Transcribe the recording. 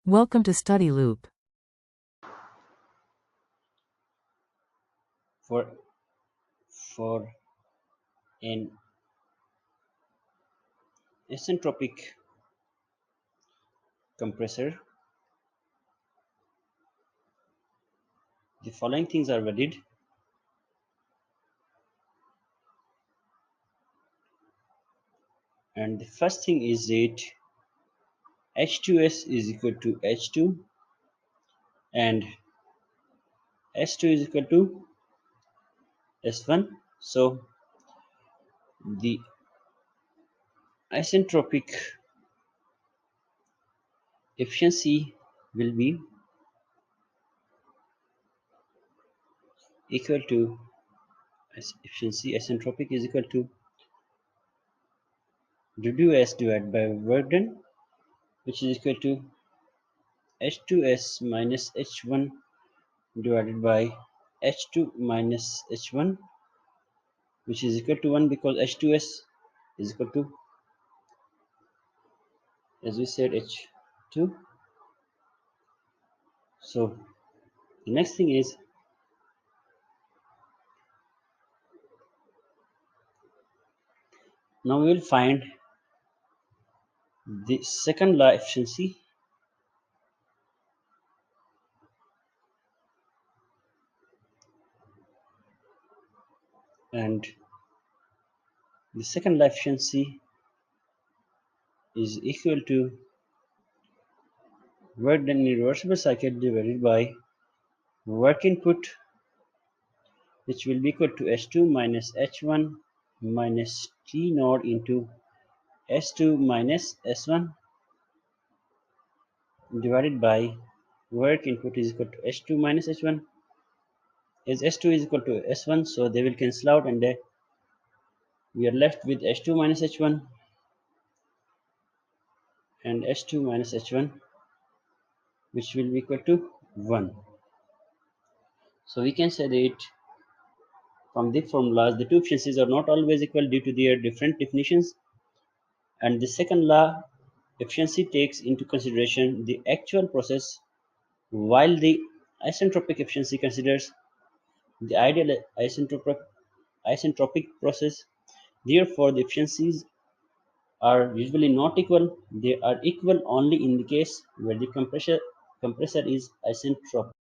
Welcome to Study Loop. For an isentropic compressor, the following things are valid. And the first thing is that H2S is equal to H2 and S2 is equal to S1. So the isentropic efficiency will be equal to efficiency isentropic is equal to WS divided by work done, which is equal to H2S minus H1 divided by H2 minus H1, which is equal to 1 because H2S is equal to, as we said, H2. So the next thing is now we will find the second law efficiency, and the second law efficiency is equal to work done in a reversible cycle divided by work input, which will be equal to H2 minus H1 minus T naught into S2 minus S1 divided by work input is equal to H2 minus H1, as S2 is equal to S1, so they will cancel out and we are left with H2 minus H1 and H2 minus H1, which will be equal to 1. So we can say that from the formulas the two efficiencies are not always equal due to their different definitions, and the second law efficiency takes into consideration the actual process while the isentropic efficiency considers the ideal isentropic process. Therefore the efficiencies are usually not equal. They are equal only in the case where the compressor is isentropic.